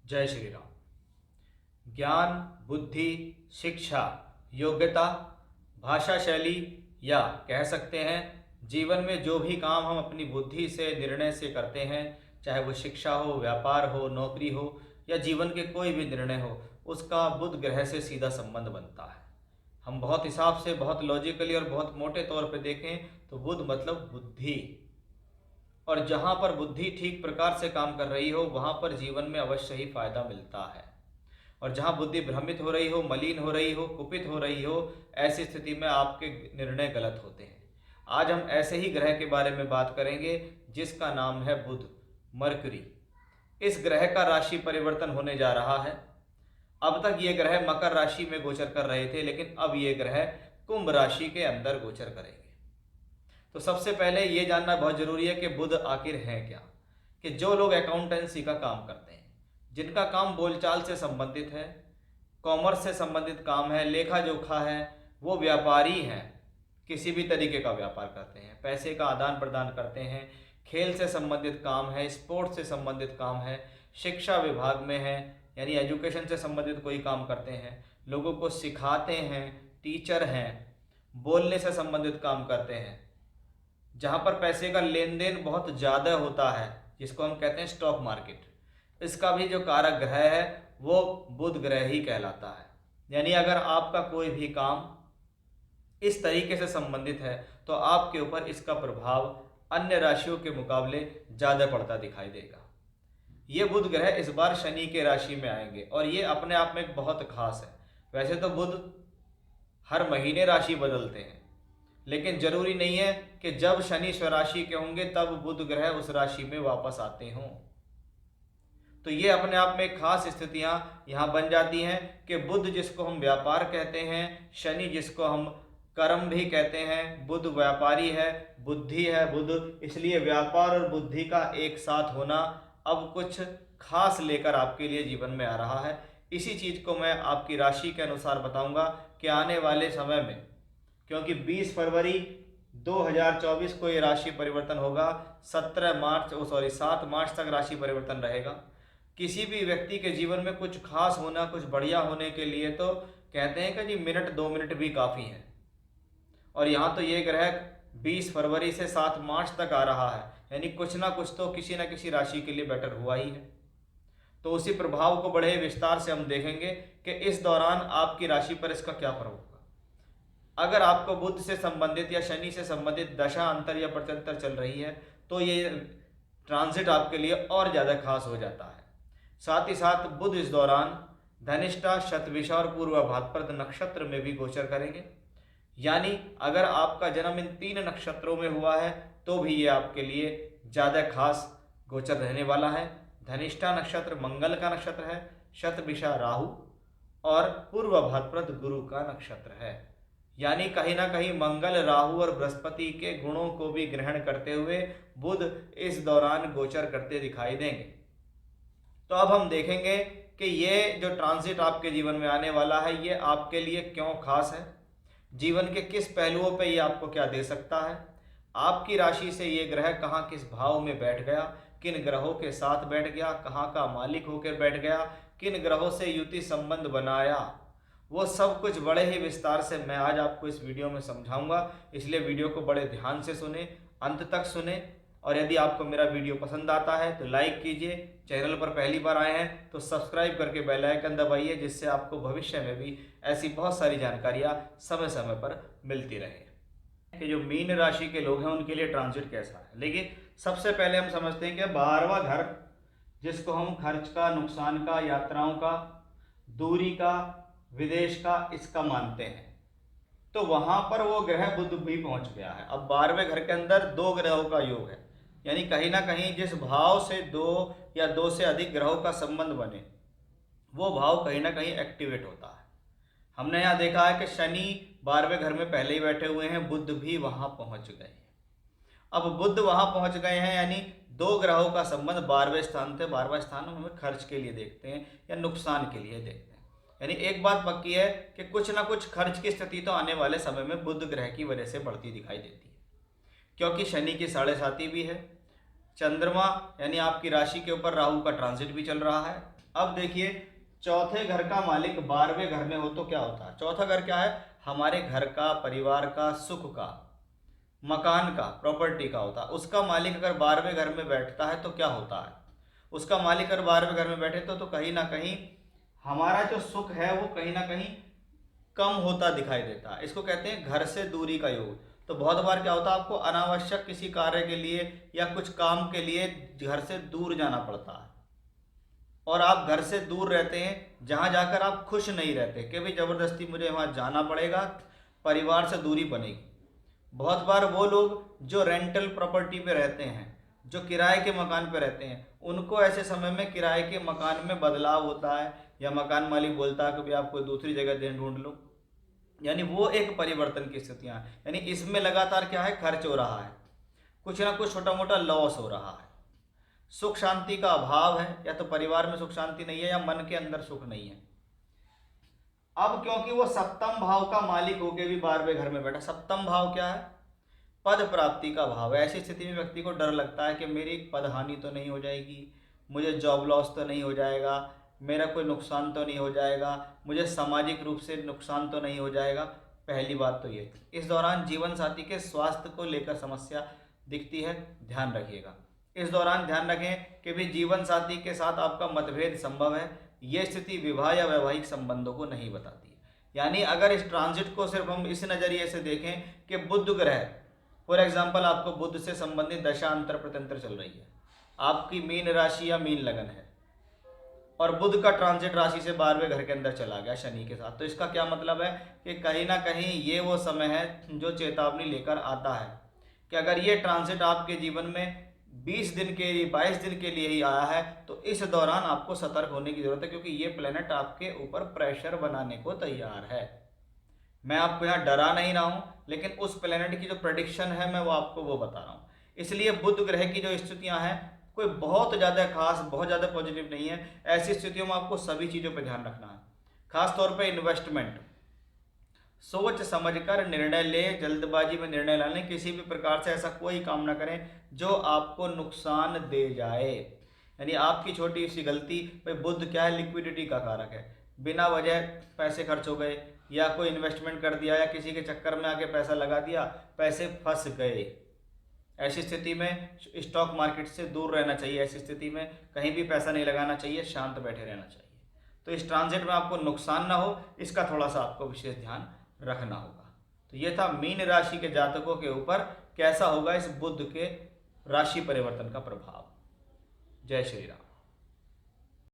जय श्री राम। ज्ञान, बुद्धि, शिक्षा, योग्यता, भाषा शैली या कह सकते हैं जीवन में जो भी काम हम अपनी बुद्धि से निर्णय से करते हैं, चाहे वो शिक्षा हो, व्यापार हो, नौकरी हो या जीवन के कोई भी निर्णय हो, उसका बुध ग्रह से सीधा संबंध बनता है। हम बहुत हिसाब से, बहुत लॉजिकली और बहुत मोटे तौर पे देखें तो बुध मतलब बुद्धि, और जहाँ पर बुद्धि ठीक प्रकार से काम कर रही हो वहाँ पर जीवन में अवश्य ही फायदा मिलता है। और जहाँ बुद्धि भ्रमित हो रही हो, मलिन हो रही हो, कुपित हो रही हो, ऐसी स्थिति में आपके निर्णय गलत होते हैं। आज हम ऐसे ही ग्रह के बारे में बात करेंगे जिसका नाम है बुध, मरकरी। इस ग्रह का राशि परिवर्तन होने जा रहा है। अब तक ये ग्रह मकर राशि में गोचर कर रहे थे, लेकिन अब ये ग्रह कुंभ राशि के अंदर गोचर करेंगे। तो सबसे पहले ये जानना बहुत जरूरी है कि बुध आखिर है क्या। कि जो लोग अकाउंटेंसी का काम करते हैं, जिनका काम बोलचाल से संबंधित है, कॉमर्स से संबंधित काम है, लेखा जोखा है, वो व्यापारी हैं, किसी भी तरीके का व्यापार करते हैं, पैसे का आदान प्रदान करते हैं, खेल से संबंधित काम है, स्पोर्ट्स से संबंधित काम है, शिक्षा विभाग में है यानी एजुकेशन से संबंधित कोई काम करते हैं, लोगों को सिखाते हैं, टीचर हैं, बोलने से संबंधित काम करते हैं, जहाँ पर पैसे का लेन देन बहुत ज़्यादा होता है, जिसको हम कहते हैं स्टॉक मार्केट, इसका भी जो कारक ग्रह है वो बुध ग्रह ही कहलाता है। यानी अगर आपका कोई भी काम इस तरीके से संबंधित है तो आपके ऊपर इसका प्रभाव अन्य राशियों के मुकाबले ज़्यादा पड़ता दिखाई देगा। ये बुध ग्रह इस बार शनि के राशि में आएंगे और ये अपने आप में एक बहुत खास है। वैसे तो बुध हर महीने राशि बदलते हैं, लेकिन जरूरी नहीं है कि जब शनि स्वराशि के होंगे तब बुध ग्रह उस राशि में वापस आते हों। तो ये अपने आप में खास स्थितियां यहाँ बन जाती हैं कि बुध जिसको हम व्यापार कहते हैं, शनि जिसको हम कर्म भी कहते हैं, बुध व्यापारी है, बुद्धि है बुध, इसलिए व्यापार और बुद्धि का एक साथ होना अब कुछ खास लेकर आपके लिए जीवन में आ रहा है। इसी चीज़ को मैं आपकी राशि के अनुसार बताऊंगा कि आने वाले समय में, क्योंकि 20 फरवरी 2024 को ये राशि परिवर्तन होगा, 7 मार्च तक राशि परिवर्तन रहेगा। किसी भी व्यक्ति के जीवन में कुछ खास होना, कुछ बढ़िया होने के लिए तो कहते हैं कि जी मिनट 2 मिनट भी काफ़ी है। और यहाँ तो ये ग्रह 20 फरवरी से 7 मार्च तक आ रहा है, यानी कुछ ना कुछ तो किसी न किसी राशि के लिए बेटर हुआ ही है। तो उसी प्रभाव को बड़े विस्तार से हम देखेंगे कि इस दौरान आपकी राशि पर इसका क्या प्रभाव होगा। अगर आपको बुध से संबंधित या शनि से संबंधित दशा अंतर या प्रत्यंतर चल रही है तो ये ट्रांजिट आपके लिए और ज़्यादा खास हो जाता है। साथ ही साथ बुध इस दौरान धनिष्ठा, शतभिषा और पूर्व भाद्रपद नक्षत्र में भी गोचर करेंगे। यानी अगर आपका जन्म इन 3 नक्षत्रों में हुआ है तो भी ये आपके लिए ज़्यादा खास गोचर रहने वाला है। धनिष्ठा नक्षत्र मंगल का नक्षत्र है, शतभिषा राहु और पूर्व भाद्रपद गुरु का नक्षत्र है। यानी कहीं ना कहीं मंगल, राहु और बृहस्पति के गुणों को भी ग्रहण करते हुए बुध इस दौरान गोचर करते दिखाई देंगे। तो अब हम देखेंगे कि ये जो ट्रांजिट आपके जीवन में आने वाला है ये आपके लिए क्यों खास है, जीवन के किस पहलुओं पे ये आपको क्या दे सकता है, आपकी राशि से ये ग्रह कहाँ किस भाव में बैठ गया, किन ग्रहों के साथ बैठ गया, कहाँ का मालिक होकर बैठ गया, किन ग्रहों से युति संबंध बनाया, वो सब कुछ बड़े ही विस्तार से मैं आज आपको इस वीडियो में समझाऊंगा। इसलिए वीडियो को बड़े ध्यान से सुने, अंत तक सुने, और यदि आपको मेरा वीडियो पसंद आता है तो लाइक कीजिए, चैनल पर पहली बार आए हैं तो सब्सक्राइब करके बेल आइकन दबाइए, जिससे आपको भविष्य में भी ऐसी बहुत सारी जानकारियाँ समय समय पर मिलती रहे। कि जो मीन राशि के लोग हैं उनके लिए ट्रांजिट कैसा है। लेकिन सबसे पहले हम समझते हैं कि 12वां घर, जिसको हम खर्च का, नुकसान का, यात्राओं का, दूरी का, विदेश का, इसका मानते हैं, तो वहां पर वो ग्रह बुध भी पहुंच गया है। अब 12वें घर के अंदर 2 ग्रहों का योग है, यानी कहीं ना कहीं जिस भाव से 2 या 2 से अधिक ग्रहों का संबंध बने वो भाव कहीं ना कहीं एक्टिवेट होता है। हमने यहाँ देखा है कि शनि 12वें घर में पहले ही बैठे हुए हैं, बुध भी वहां पहुंच गए हैं। अब बुध वहां पहुंच गए हैं यानी 2 ग्रहों का संबंध 12वें स्थान से, 12वां स्थान हम खर्च के लिए देखते हैं या नुकसान के लिए देखते हैं। यानी एक बात पक्की है कि कुछ ना कुछ खर्च की स्थिति तो आने वाले समय में बुध ग्रह की वजह से बढ़ती दिखाई देती है, क्योंकि शनि की 7.5 भी है, चंद्रमा यानी आपकी राशि के ऊपर राहु का ट्रांजिट भी चल रहा है। अब देखिए, चौथे घर का मालिक 12वें घर में हो तो क्या होता है। चौथा घर क्या है, हमारे घर का, परिवार का, सुख का, मकान का, प्रॉपर्टी का होता है। उसका मालिक अगर 12वें घर में बैठता है तो क्या होता है, उसका मालिक अगर 12वें घर में बैठे तो कहीं ना कहीं हमारा जो सुख है वो कहीं ना कहीं कम होता दिखाई देता है। इसको कहते हैं घर से दूरी का योग। तो बहुत बार क्या होता है, आपको अनावश्यक किसी कार्य के लिए या कुछ काम के लिए घर से दूर जाना पड़ता है, और आप घर से दूर रहते हैं जहां जाकर आप खुश नहीं रहते कि भाई जबरदस्ती मुझे वहां जाना पड़ेगा, परिवार से दूरी बनेगी। बहुत बार वो लोग जो रेंटल प्रॉपर्टी पे रहते हैं, जो किराए के मकान पे रहते हैं, उनको ऐसे समय में किराए के मकान में बदलाव होता है या मकान मालिक बोलता है कि भाई आप कोई दूसरी जगह दे ढूंढ लो, यानी वो एक परिवर्तन की स्थितियां हैं। यानी इसमें लगातार क्या है, खर्च हो रहा है, कुछ ना कुछ छोटा मोटा लॉस हो रहा है, सुख शांति का अभाव है, या तो परिवार में सुख शांति नहीं है या मन के अंदर सुख नहीं है। अब क्योंकि वो सप्तम भाव का मालिक होके भी 12वें घर में बैठा, सप्तम भाव क्या है, पद प्राप्ति का भाव है। ऐसी स्थिति में व्यक्ति को डर लगता है कि मेरी पद हानि तो नहीं हो जाएगी, मुझे जॉब लॉस तो नहीं हो जाएगा, मेरा कोई नुकसान तो नहीं हो जाएगा, मुझे सामाजिक रूप से नुकसान तो नहीं हो जाएगा। पहली बात तो ये। इस दौरान जीवन साथी के स्वास्थ्य को लेकर समस्या दिखती है, ध्यान रखिएगा। इस दौरान ध्यान रखें कि भी जीवन साथी के साथ आपका मतभेद संभव है। ये स्थिति विवाह या वैवाहिक संबंधों को नहीं बताती। यानी अगर इस ट्रांजिट को सिर्फ हम इस नज़रिए से देखें कि बुध ग्रह, फॉर एग्जाम्पल आपको बुध से संबंधित दशा अंतर प्रत्यंतर चल रही है, आपकी मीन राशि या मीन लगन है, और बुध का ट्रांजिट राशि से 12वें घर के अंदर चला गया शनि के साथ, तो इसका क्या मतलब है कि कहीं ना कहीं ये वो समय है जो चेतावनी लेकर आता है कि अगर ये ट्रांजिट आपके जीवन में 20 दिन के लिए, 22 दिन के लिए ही आया है, तो इस दौरान आपको सतर्क होने की जरूरत है, क्योंकि ये प्लेनेट आपके ऊपर प्रेशर बनाने को तैयार है। मैं आपको यहाँ डरा नहीं रहा हूँ, लेकिन उस प्लेनेट की जो प्रेडिक्शन है मैं वो आपको वो बता रहा हूँ। इसलिए बुध ग्रह की जो स्थितियाँ हैं कोई बहुत ज़्यादा खास, बहुत ज़्यादा पॉजिटिव नहीं है। ऐसी स्थितियों में आपको सभी चीज़ों पर ध्यान रखना है, खास तौर पे इन्वेस्टमेंट सोच समझकर निर्णय लें, जल्दबाजी में निर्णय ना लें, किसी भी प्रकार से ऐसा कोई काम ना करें जो आपको नुकसान दे जाए। यानी आपकी छोटी सी गलती, भाई बुध क्या है, लिक्विडिटी का कारक है, बिना वजह पैसे खर्च हो गए, या कोई इन्वेस्टमेंट कर दिया या किसी के चक्कर में आके पैसा लगा दिया, पैसे फंस गए। ऐसी स्थिति में स्टॉक मार्केट से दूर रहना चाहिए, ऐसी स्थिति में कहीं भी पैसा नहीं लगाना चाहिए, शांत बैठे रहना चाहिए। तो इस ट्रांजिट में आपको नुकसान ना हो, इसका थोड़ा सा आपको विशेष ध्यान रखना होगा। तो ये था मीन राशि के जातकों के ऊपर कैसा होगा इस बुध के राशि परिवर्तन का प्रभाव। जय श्री राम।